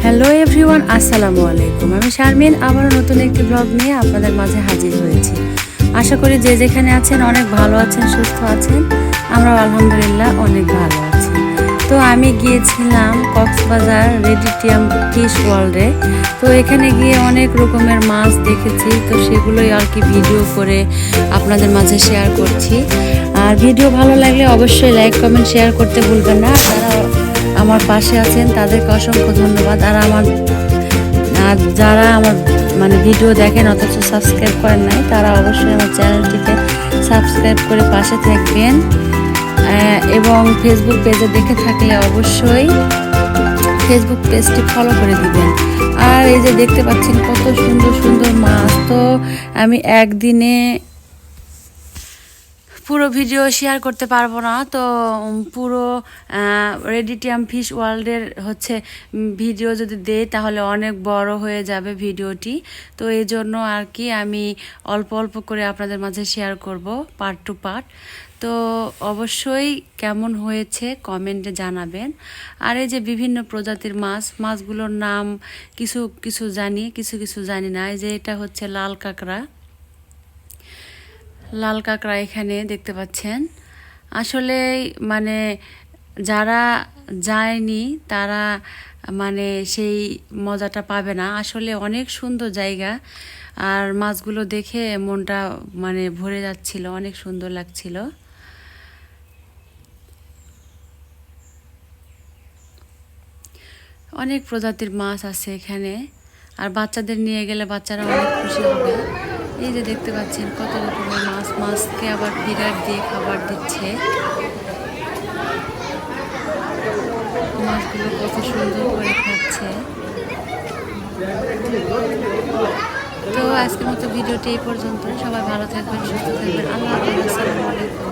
Hello everyone, আসসালামু আলাইকুম। আমি শারমিন আবারও নতুন একটি ব্লগ নিয়ে আপনাদের মাঝে হাজির হয়েছি। আশা করি যে যেখানে আছেন অনেক ভালো আছেন, সুস্থ আছেন। আমরা আলহামদুলিল্লাহ অনেক ভালো আছি। তো আমি গিয়েছিলাম কক্সবাজার রেডিটিয়াম ফিশ ওয়ার্ল্ডে। তো এখানে গিয়ে অনেক রকমের মাছ দেখেছি, তো সেগুলোই আর কি ভিডিও করে আপনাদের মাঝে শেয়ার করছি। আর ভিডিও ভালো লাগলে অবশ্যই লাইক কমেন্ট শেয়ার করতে ভুলবেন না। যারা আমার পাশে আছেন তাদেরকে অসংখ্য ধন্যবাদ। আর যারা আমার ভিডিও দেখেন অথচ সাবস্ক্রাইব করেন নাই, তারা অবশ্যই আমার চ্যানেলটিকে সাবস্ক্রাইব করে পাশে থাকবেন। এবং ফেসবুক পেজে দেখে থাকলে অবশ্যই ফেসবুক পেজটি ফলো করে দিবেন। আর এই যে দেখতে পাচ্ছেন কত সুন্দর সুন্দর মাছ। তো আমি একদিনে পুরো ভিডিও শেয়ার করতে পারবো না, তো পুরো রেডিটিয়াম ফিশ ওয়ার্ল্ডের ভিডিও যদি দেই তাহলে অনেক বড় হয়ে যাবে ভিডিওটি। তো এই জন্য আর কি আমি অল্প অল্প করে আপনাদের মাঝে শেয়ার করব, পার্ট টু পার্ট। তো অবশ্যই কেমন হয়েছে কমেন্টে জানাবেন। আর এই যে বিভিন্ন প্রজাতির মাছগুলোর নাম কিছু কিছু জানি, কিছু কিছু জানি না। এই যে এটা হচ্ছে লাল কাঁকড়া এখানে দেখতে পাচ্ছেন। আসলে যারা যায়নি তারা সেই মজাটা পাবে না। আসলে অনেক সুন্দর জায়গা, আর মাছগুলো দেখে মনটা ভরে যাচ্ছিল, অনেক সুন্দর লাগছিল। অনেক প্রজাতির মাছ আছে এখানে, আর বাচ্চাদের নিয়ে গেলে বাচ্চারা অনেক খুশি হবে। এই যে দেখতে পাচ্ছেন কত রকমের মাছকে আবার বিরাট দিয়ে খাবার দিচ্ছে। মাছগুলো কত সুন্দর করে খাচ্ছে। তো আজকের মতো ভিডিওটি এই পর্যন্ত। সবাই ভালো থাকবেন, সুস্থ থাকবেন। আল্লাহ হাফেজ, আসসালামু আলাইকুম।